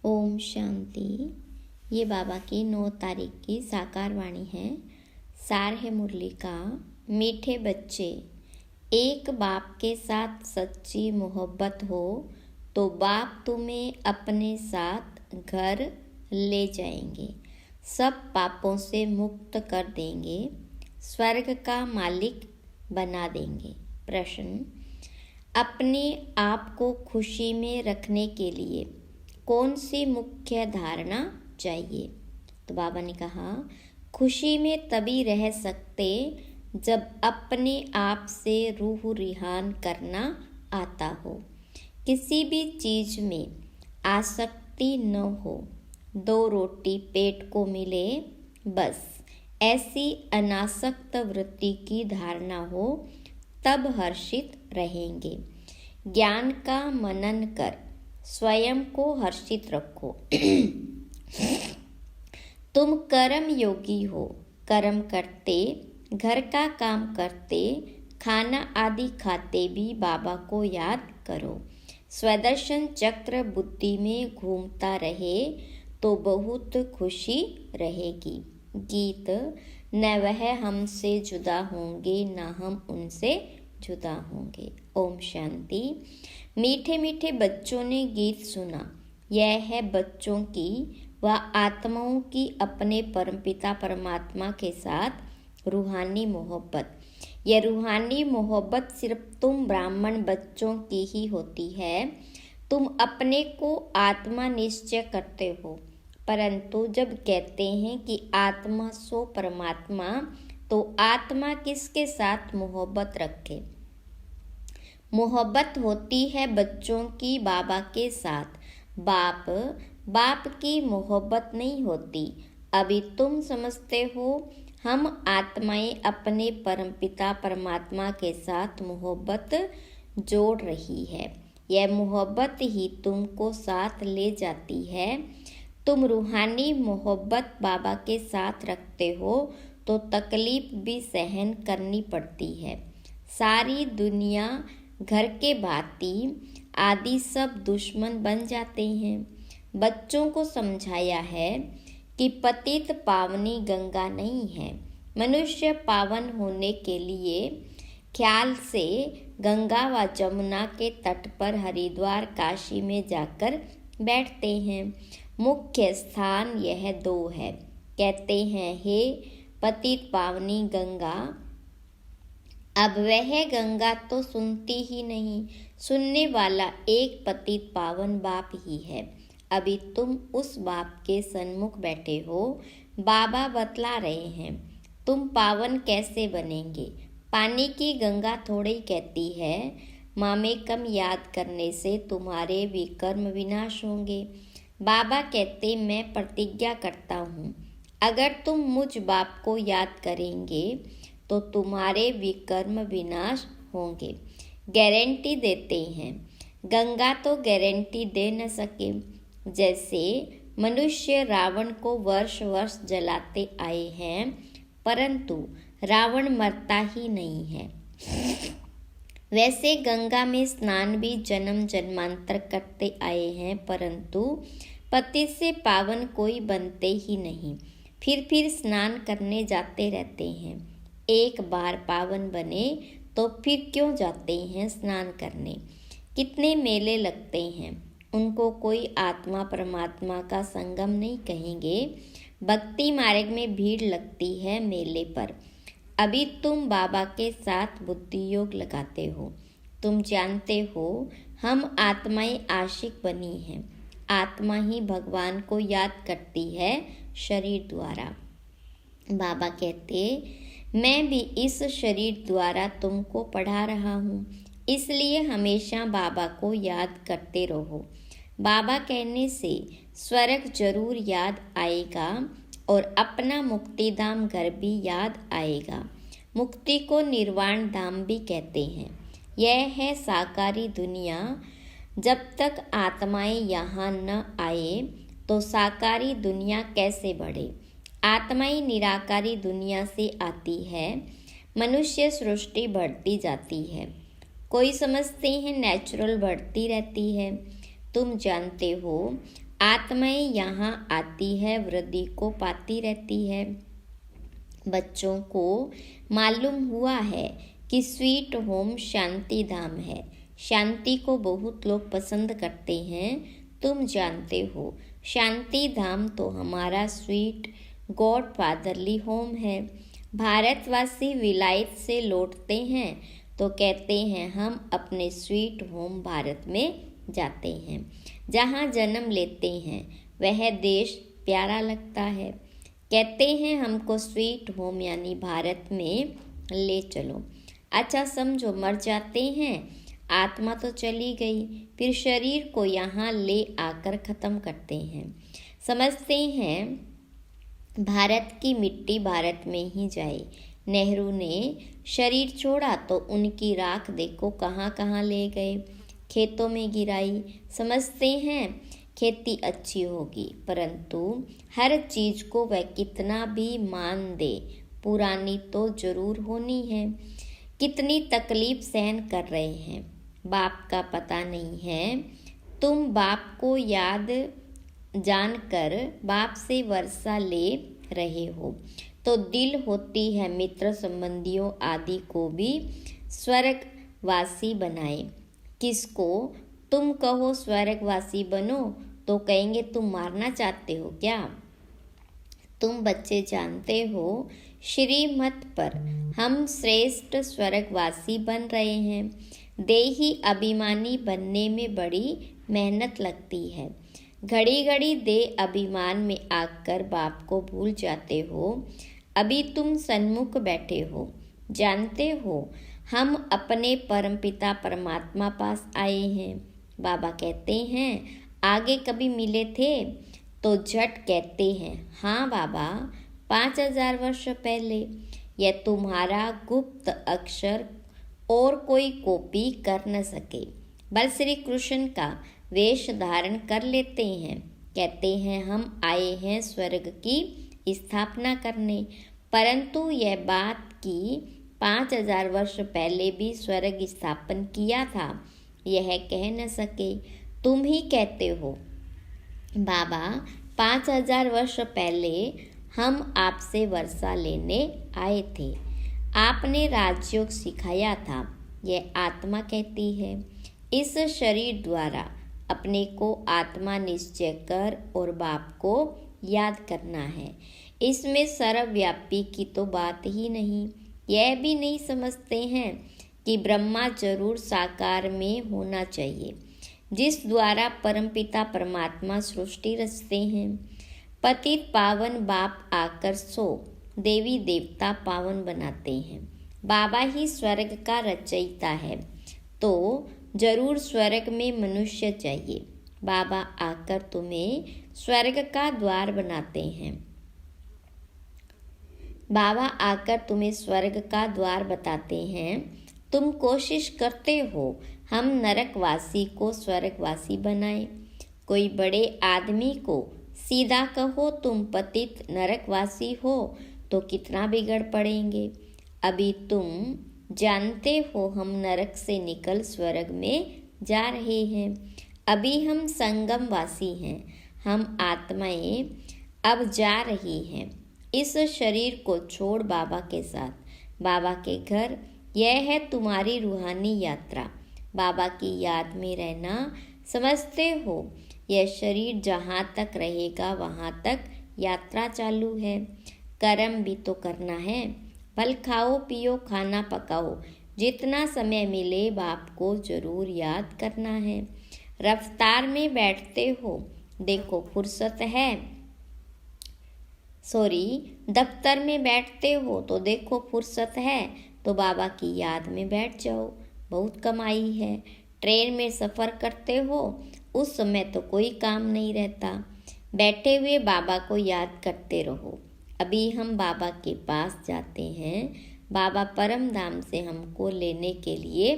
ओम शांति। ये बाबा की 9 तारीख की साकार वाणी है। सार है मुरली का। मीठे बच्चे, एक बाप के साथ सच्ची मोहब्बत हो तो बाप तुम्हें अपने साथ घर ले जाएंगे, सब पापों से मुक्त कर देंगे, स्वर्ग का मालिक बना देंगे। प्रश्न, अपने आप को खुशी में रखने के लिए कौन सी मुख्य धारणा चाहिए? तो बाबा ने कहा, खुशी में तभी रह सकते जब अपने आप से रूह रिहान करना आता हो, किसी भी चीज में आसक्ति न हो, 2 रोटी पेट को मिले बस, ऐसी अनासक्त वृत्ति की धारणा हो, तब हर्षित रहेंगे। ज्ञान का मनन कर स्वयं को हर्षित रखो। तुम कर्म योगी हो, कर्म करते, घर का काम करते, खाना आदि खाते भी बाबा को याद करो। स्वदर्शन चक्र बुद्धि में घूमता रहे तो बहुत खुशी रहेगी। गीत, न वह हमसे जुदा होंगे न हम उनसे जुदा होंगे। ओम शांति। मीठे मीठे बच्चों ने गीत सुना। यह है बच्चों की व आत्माओं की अपने परमपिता परमात्मा के साथ रूहानी मोहब्बत। यह रूहानी मोहब्बत सिर्फ तुम ब्राह्मण बच्चों की ही होती है। तुम अपने को आत्मा निश्चय करते हो, परंतु जब कहते हैं कि आत्मा सो परमात्मा, तो आत्मा किसके साथ मोहब्बत रखे? मोहब्बत होती है बच्चों की बाबा के साथ। बाप की मोहब्बत नहीं होती। अभी तुम समझते हो हम आत्माएं अपने परमपिता परमात्मा के साथ मोहब्बत जोड़ रही है। यह मोहब्बत ही तुमको साथ ले जाती है। तुम रूहानी मोहब्बत बाबा के साथ रखते हो तो तकलीफ भी सहन करनी पड़ती है। सारी दुनिया घर के भांति आदि सब दुश्मन बन जाते हैं। बच्चों को समझाया है कि पतित पावनी गंगा नहीं है। मनुष्य पावन होने के लिए ख्याल से गंगा व जमुना के तट पर हरिद्वार काशी में जाकर बैठते हैं। मुख्य स्थान यह 2 है। कहते हैं, हे पतित पावनी गंगा। अब वह गंगा तो सुनती ही नहीं, सुनने वाला एक पतित पावन बाप ही है। अभी तुम उस बाप के सन्मुख बैठे हो। बाबा बतला रहे हैं तुम पावन कैसे बनेंगे। पानी की गंगा थोड़ी कहती है मामे कम याद करने से तुम्हारे विकर्म विनाश होंगे। बाबा कहते, मैं प्रतिज्ञा करता हूँ, अगर तुम मुझ बाप को याद करेंगे तो तुम्हारे विकर्म विनाश होंगे। गारंटी देते हैं। गंगा तो गारंटी दे न सके। जैसे मनुष्य रावण को वर्ष वर्ष जलाते आए हैं, परंतु रावण मरता ही नहीं है, वैसे गंगा में स्नान भी जन्म जन्मांतर करते आए हैं, परंतु पति से पावन कोई बनते ही नहीं, फिर स्नान करने जाते रहते हैं। एक बार पावन बने तो फिर क्यों जाते हैं स्नान करने? कितने मेले लगते हैं, उनको कोई आत्मा परमात्मा का संगम नहीं कहेंगे। भक्ति मार्ग में भीड़ लगती है मेले पर। अभी तुम बाबा के साथ बुद्धि योग लगाते हो। तुम जानते हो हम आत्माएं आशिक बनी हैं। आत्मा ही भगवान को याद करती है शरीर द्वारा। बाबा कहते, मैं भी इस शरीर द्वारा तुमको पढ़ा रहा हूँ, इसलिए हमेशा बाबा को याद करते रहो। बाबा कहने से स्वर्ग जरूर याद आएगा और अपना मुक्तिधाम घर भी याद आएगा। मुक्ति को निर्वाण धाम भी कहते हैं। यह है साकारी दुनिया। जब तक आत्माएं यहाँ न आए तो साकारी दुनिया कैसे बढ़े? आत्माएं निराकारी दुनिया से आती है। मनुष्य सृष्टि बढ़ती जाती है। कोई समझते हैं नेचुरल बढ़ती रहती है। तुम जानते हो आत्माएं यहाँ आती है, वृद्धि को पाती रहती है। बच्चों को मालूम हुआ है कि स्वीट होम शांति धाम है। शांति को बहुत लोग पसंद करते हैं। तुम जानते हो, शांति धाम तो हमारा स्वीट गॉड फादरली होम है। भारतवासी विलायत से लौटते हैं तो कहते हैं हम अपने स्वीट होम भारत में जाते हैं। जहाँ जन्म लेते हैं वह देश प्यारा लगता है। कहते हैं हमको स्वीट होम यानी भारत में ले चलो। अच्छा समझो, मर जाते हैं, आत्मा तो चली गई, फिर शरीर को यहाँ ले आकर ख़त्म करते हैं। समझते हैं भारत की मिट्टी भारत में ही जाए। नेहरू ने शरीर छोड़ा तो उनकी राख देखो कहाँ कहाँ ले गए, खेतों में गिराई। समझते हैं खेती अच्छी होगी, परंतु हर चीज़ को वह कितना भी मान दे, पुरानी तो जरूर होनी है। कितनी तकलीफ सहन कर रहे हैं, बाप का पता नहीं है। तुम बाप को याद जानकर बाप से वर्षा ले रहे हो तो दिल होती है मित्र संबंधियों आदि को भी स्वर्गवासी बनाए। किसको तुम कहो स्वर्गवासी बनो तो कहेंगे तुम मारना चाहते हो क्या। तुम बच्चे जानते हो श्रीमत पर हम श्रेष्ठ स्वर्गवासी बन रहे हैं। देही अभिमानी बनने में बड़ी मेहनत लगती है। घड़ी घड़ी दे अभिमान में आकर बाप को भूल जाते हो। अभी तुम सन्मुख बैठे हो, जानते हो हम अपने परमपिता परमात्मा पास आए हैं। बाबा कहते हैं आगे कभी मिले थे तो झट कहते हैं हाँ बाबा, 5000 वर्ष पहले। यह तुम्हारा गुप्त अक्षर और कोई कॉपी कर न सके। बल श्री कृष्ण का वेश धारण कर लेते हैं। कहते हैं हम आए हैं स्वर्ग की स्थापना करने, परंतु यह बात की 5000 वर्ष पहले भी स्वर्ग स्थापन किया था, यह कह न सके। तुम ही कहते हो बाबा 5000 वर्ष पहले हम आपसे वर्षा लेने आए थे, आपने राजयोग सिखाया था। यह आत्मा कहती है इस शरीर द्वारा अपने को आत्मा निश्चय कर और बाप को याद करना है। इसमें सर्वव्यापी की तो बात ही नहीं। यह भी नहीं समझते हैं कि ब्रह्मा जरूर साकार में होना चाहिए, जिस द्वारा परमपिता परमात्मा सृष्टि रचते हैं। पतित पावन बाप आकर सो देवी देवता पावन बनाते हैं। बाबा ही स्वर्ग का रचयिता है, तो जरूर स्वर्ग में मनुष्य चाहिए। बाबा आकर तुम्हें स्वर्ग का द्वार बनाते हैं। बाबा आकर तुम्हें स्वर्ग का द्वार बताते हैं। तुम कोशिश करते हो हम नरकवासी को स्वर्गवासी बनाएं। कोई बड़े आदमी को सीधा कहो तुम पतित नरकवासी हो तो कितना बिगड़ पड़ेंगे। अभी तुम जानते हो हम नरक से निकल स्वर्ग में जा रहे हैं। अभी हम संगमवासी हैं। हम आत्माएं अब जा रही हैं इस शरीर को छोड़ बाबा के साथ, बाबा के घर। यह है तुम्हारी रूहानी यात्रा, बाबा की याद में रहना। समझते हो यह शरीर जहाँ तक रहेगा वहाँ तक यात्रा चालू है। कर्म भी तो करना है। फल खाओ पियो खाना पकाओ, जितना समय मिले बाप को जरूर याद करना है। रफ्तार में बैठते हो, देखो फुर्सत है। दफ्तर में बैठते हो तो देखो फुर्सत है, तो बाबा की याद में बैठ जाओ, बहुत कमाई है। ट्रेन में सफ़र करते हो, उस समय तो कोई काम नहीं रहता, बैठे हुए बाबा को याद करते रहो। अभी हम बाबा के पास जाते हैं। बाबा परम धाम से हमको लेने के लिए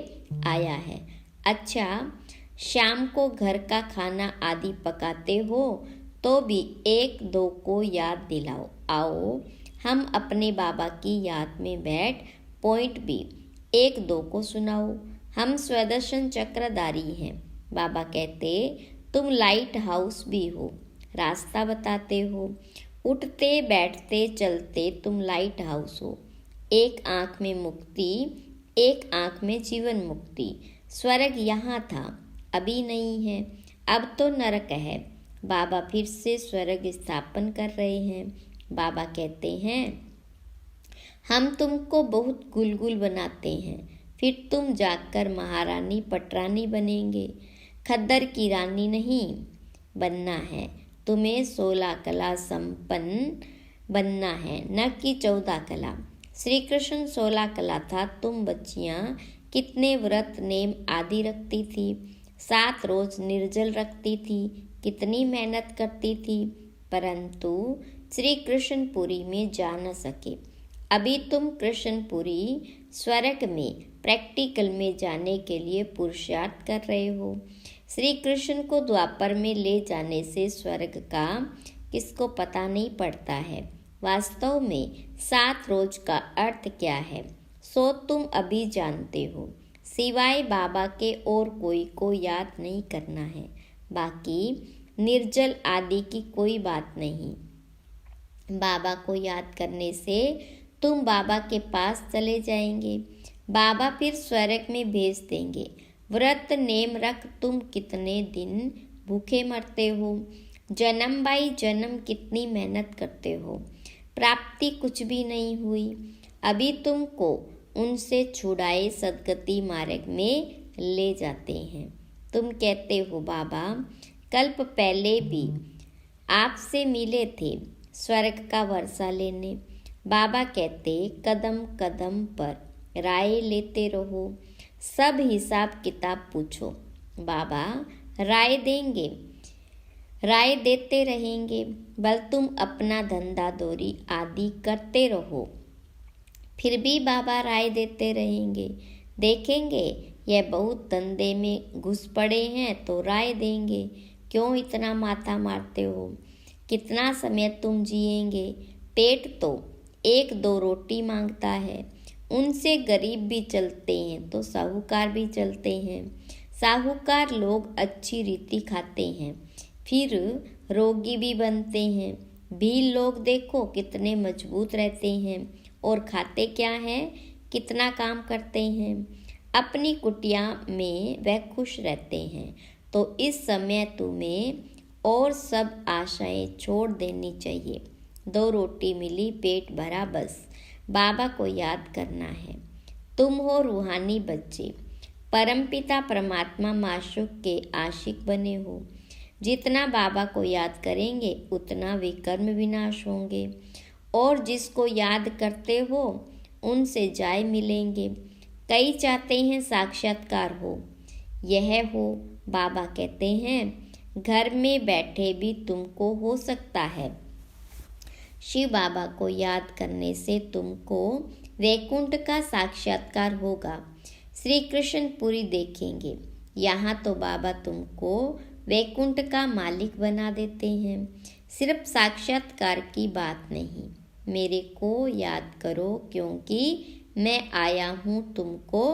आया है। अच्छा, शाम को घर का खाना आदि पकाते हो तो भी एक दो को याद दिलाओ। आओ हम अपने बाबा की याद में बैठ पॉइंट भी एक दो को सुनाओ। हम स्वदर्शन चक्रधारी हैं। बाबा कहते तुम लाइट हाउस भी हो, रास्ता बताते हो। उठते बैठते चलते तुम लाइट हाउस हो। एक आँख में मुक्ति, एक आँख में जीवन मुक्ति। स्वर्ग यहाँ था, अभी नहीं है, अब तो नरक है। बाबा फिर से स्वर्ग स्थापन कर रहे हैं। बाबा कहते हैं, हम तुमको बहुत गुलगुल बनाते हैं, फिर तुम जाकर महारानी पटरानी बनेंगे। खद्दर की रानी नहीं बनना है, तुम्हें 16 कला संपन्न बनना है, न कि 14 कला। श्री कृष्ण 16 कला था, तुम बच्चियां कितने व्रत नेम आदि रखती थी, 7 रोज निर्जल रखती थी, कितनी मेहनत करती थी, परंतु श्री कृष्णपुरी में जा न सके। अभी तुम कृष्णपुरी स्वर्ग में प्रैक्टिकल में जाने के लिए पुरुषार्थ कर रहे हो। श्री कृष्ण को द्वापर में ले जाने से स्वर्ग का किसको पता नहीं पड़ता है। वास्तव में 7 रोज का अर्थ क्या है, सो तुम अभी जानते हो। सिवाय बाबा के और कोई को याद नहीं करना है, बाकी निर्जल आदि की कोई बात नहीं। बाबा को याद करने से तुम बाबा के पास चले जाएंगे, बाबा फिर स्वर्ग में भेज देंगे। व्रत नेम रख तुम कितने दिन भूखे मरते हो, जन्म बाई जन्म कितनी मेहनत करते हो, प्राप्ति कुछ भी नहीं हुई। अभी तुमको उनसे छुड़ाए सदगति मार्ग में ले जाते हैं। तुम कहते हो, बाबा कल्प पहले भी आपसे मिले थे स्वर्ग का वर्षा लेने। बाबा कहते, कदम कदम पर राय लेते रहो, सब हिसाब किताब पूछो। बाबा राय देंगे, राय देते रहेंगे, बल तुम अपना धंधा दौरी आदि करते रहो, फिर भी बाबा राय देते रहेंगे। देखेंगे यह बहुत धंधे में घुस पड़े हैं तो राय देंगे, क्यों इतना माथा मारते हो, कितना समय तुम जिएंगे। पेट तो 1-2 रोटी मांगता है, उनसे गरीब भी चलते हैं तो साहूकार भी चलते हैं। साहूकार लोग अच्छी रीति खाते हैं, फिर रोगी भी बनते हैं। भील लोग देखो कितने मजबूत रहते हैं और खाते क्या हैं, कितना काम करते हैं। अपनी कुटिया में वह खुश रहते हैं। तो इस समय तुम्हें और सब आशाएं छोड़ देनी चाहिए। 2 रोटी मिली, पेट भरा, बस बाबा को याद करना है। तुम हो रूहानी बच्चे, परमपिता परमात्मा माशूक के आशिक बने हो। जितना बाबा को याद करेंगे उतना विकर्म विनाश होंगे, और जिसको याद करते हो उनसे जाय मिलेंगे। कई चाहते हैं साक्षात्कार हो, यह हो। बाबा कहते हैं, घर में बैठे भी तुमको हो सकता है। शिव बाबा को याद करने से तुमको वैकुंठ का साक्षात्कार होगा। श्री कृष्ण पुरी देखेंगे। यहाँ तो बाबा तुमको वैकुंठ का मालिक बना देते हैं। सिर्फ साक्षात्कार की बात नहीं, मेरे को याद करो, क्योंकि मैं आया हूँ तुमको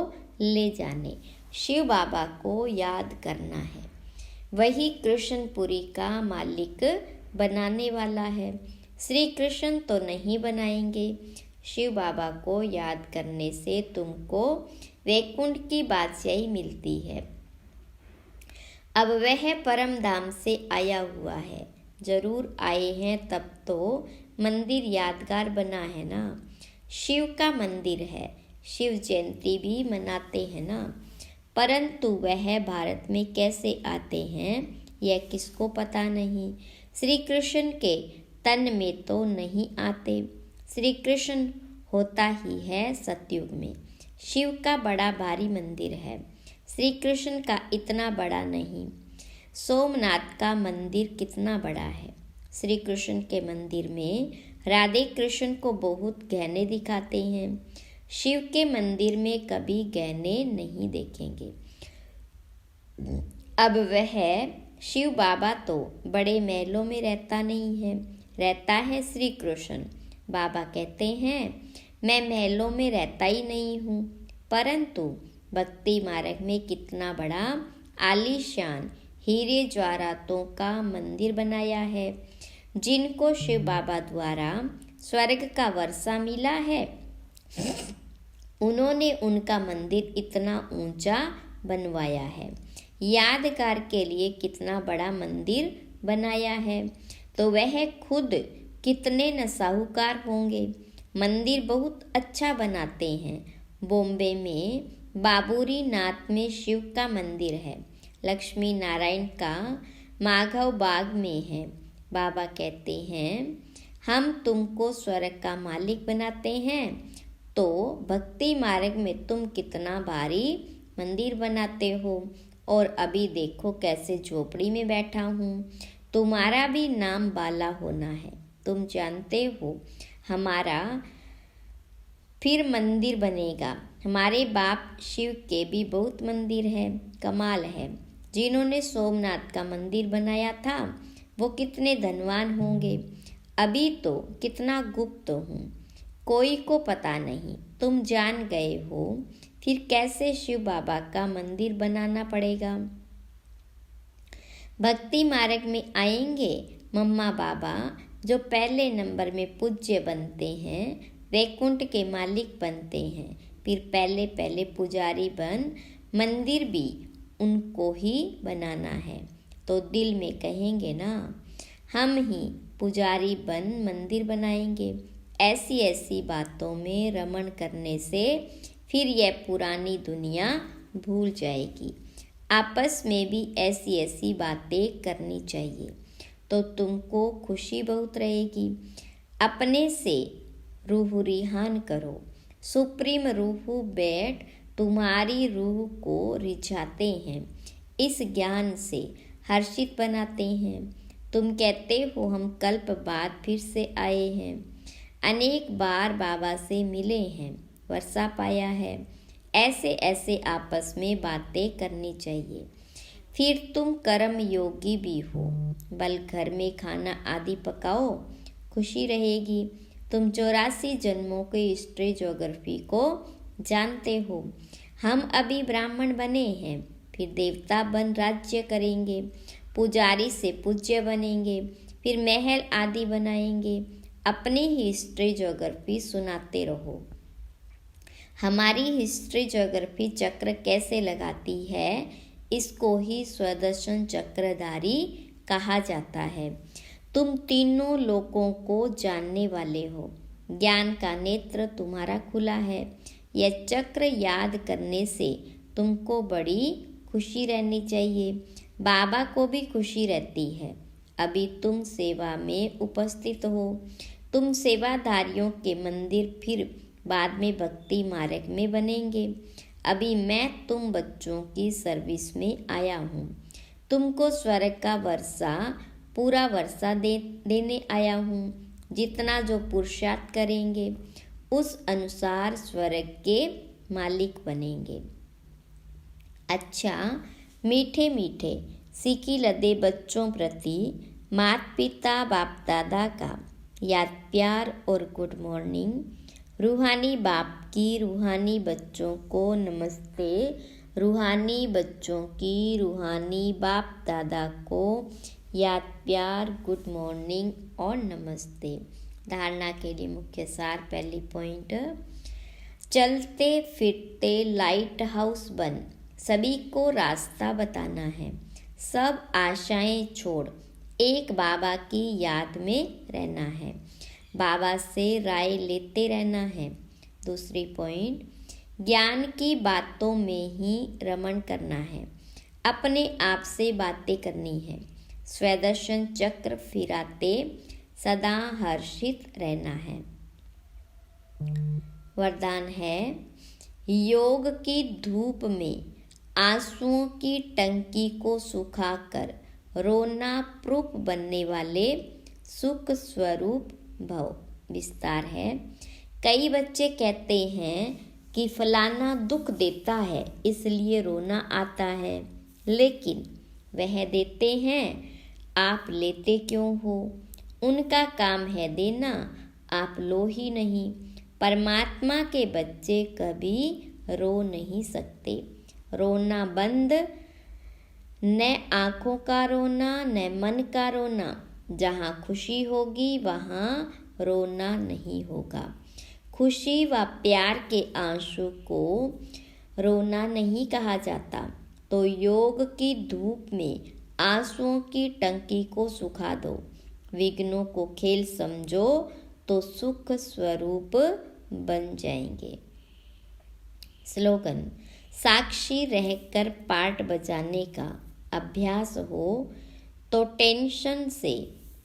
ले जाने। शिव बाबा को याद करना है, वही कृष्णपुरी का मालिक बनाने वाला है। श्री कृष्ण तो नहीं बनाएंगे। शिव बाबा को याद करने से तुमको वैकुंठ की बादशाही मिलती है। अब वह परम धाम से आया हुआ है, जरूर आए हैं तब तो मंदिर यादगार बना है ना। शिव का मंदिर है, शिव जयंती भी मनाते हैं ना, परंतु वह भारत में कैसे आते हैं यह किसको पता नहीं। श्री कृष्ण के तन में तो नहीं आते। श्री कृष्ण होता ही है सतयुग में। शिव का बड़ा भारी मंदिर है, श्री कृष्ण का इतना बड़ा नहीं। सोमनाथ का मंदिर कितना बड़ा है। श्री कृष्ण के मंदिर में राधे कृष्ण को बहुत गहने दिखाते हैं, शिव के मंदिर में कभी गहने नहीं देखेंगे। अब वह शिव बाबा तो बड़े महलों में रहता नहीं है, रहता है श्री कृष्ण। बाबा कहते हैं, मैं महलों में रहता ही नहीं हूँ, परंतु भक्ति मार्ग में कितना बड़ा आलीशान हीरे जवाहरातों का मंदिर बनाया है। जिनको शिव बाबा द्वारा स्वर्ग का वर्षा मिला है, उन्होंने उनका मंदिर इतना ऊंचा बनवाया है। यादगार के लिए कितना बड़ा मंदिर बनाया है, तो वह खुद कितने न साहूकार होंगे। मंदिर बहुत अच्छा बनाते हैं। बॉम्बे में बाबूरी नाथ में शिव का मंदिर है। लक्ष्मी नारायण का माधव बाग में है। बाबा कहते हैं, हम तुमको स्वर्ग का मालिक बनाते हैं, तो भक्ति मार्ग में तुम कितना भारी मंदिर बनाते हो, और अभी देखो कैसे झोपड़ी में बैठा हूँ। तुम्हारा भी नाम बाला होना है। तुम जानते हो हमारा फिर मंदिर बनेगा। हमारे बाप शिव के भी बहुत मंदिर है। कमाल है, जिन्होंने सोमनाथ का मंदिर बनाया था वो कितने धनवान होंगे। अभी तो कितना गुप्त हूँ, कोई को पता नहीं। तुम जान गए हो, फिर कैसे शिव बाबा का मंदिर बनाना पड़ेगा। भक्ति मार्ग में आएंगे मम्मा बाबा, जो पहले नंबर में पूज्य बनते हैं, वैकुंठ के मालिक बनते हैं। फिर पहले पहले पुजारी बन मंदिर भी उनको ही बनाना है, तो दिल में कहेंगे ना, हम ही पुजारी बन मंदिर बनाएंगे। ऐसी ऐसी बातों में रमण करने से फिर यह पुरानी दुनिया भूल जाएगी। आपस में भी ऐसी ऐसी बातें करनी चाहिए, तो तुमको खुशी बहुत रहेगी। अपने से रूह रिहान करो। सुप्रीम रूह बैठ तुम्हारी रूह को रिझाते हैं, इस ज्ञान से हर्षित बनाते हैं। तुम कहते हो हम कल्प बाद फिर से आए हैं, अनेक बार बाबा से मिले हैं, वर्षा पाया है। ऐसे ऐसे आपस में बातें करनी चाहिए। फिर तुम कर्म योगी भी हो। बल घर में खाना आदि पकाओ, खुशी रहेगी। तुम 84 जन्मों के हिस्ट्री ज्योग्राफी को जानते हो। हम अभी ब्राह्मण बने हैं, फिर देवता बन राज्य करेंगे, पुजारी से पूज्य बनेंगे, फिर महल आदि बनाएंगे। अपनी ही हिस्ट्री ज्योग्राफी सुनाते रहो। हमारी हिस्ट्री ज्योग्राफी चक्र कैसे लगाती है, इसको ही स्वदर्शन चक्रधारी कहा जाता है। तुम तीनों लोकों को जानने वाले हो। ज्ञान का नेत्र तुम्हारा खुला है। यह चक्र याद करने से तुमको बड़ी खुशी रहनी चाहिए। बाबा को भी खुशी रहती है। अभी तुम सेवा में उपस्थित हो। तुम सेवाधारियों के मंदिर फिर बाद में भक्ति मार्ग में बनेंगे। अभी मैं तुम बच्चों की सर्विस में आया हूँ। तुमको स्वर्ग का वर्षा पूरा वर्षा देने आया हूँ। जितना जो पुरुषार्थ करेंगे उस अनुसार स्वर्ग के मालिक बनेंगे। अच्छा, मीठे मीठे सीखी लदे बच्चों प्रति माता पिता बाप दादा का याद प्यार और गुड मॉर्निंग। रूहानी बाप की रूहानी बच्चों को नमस्ते। रूहानी बच्चों की रूहानी बाप दादा को याद प्यार गुड मॉर्निंग और नमस्ते। धारणा के लिए मुख्य सार। पहली पॉइंट, चलते फिरते लाइट हाउस बन सभी को रास्ता बताना है। सब आशाएं छोड़ एक बाबा की याद में रहना है। बाबा से राय लेते रहना है। दूसरी पॉइंट, ज्ञान की बातों में ही रमण करना है। अपने आप से बातें करनी है। स्वदर्शन चक्र फिराते सदा हर्षित रहना है। वरदान है, योग की धूप में आंसुओं की टंकी को सुखाकर रोना प्रूफ बनने वाले सुख स्वरूप भव। विस्तार है, कई बच्चे कहते हैं कि फलाना दुख देता है इसलिए रोना आता है, लेकिन वह देते हैं, आप लेते क्यों हो? उनका काम है देना, आप लो ही नहीं। परमात्मा के बच्चे कभी रो नहीं सकते। रोना बंद न आँखों का रोना न मन का रोना, जहाँ खुशी होगी वहाँ रोना नहीं होगा। खुशी व प्यार के आंसू को रोना नहीं कहा जाता। तो योग की धूप में आंसुओं की टंकी को सुखा दो। विघ्नों को खेल समझो तो सुख स्वरूप बन जाएंगे। स्लोगन: साक्षी रहकर पार्ट बजाने का अभ्यास हो तो टेंशन से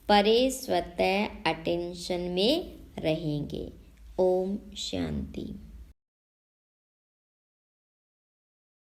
परे स्वतः अटेंशन में रहेंगे। ओम शांति।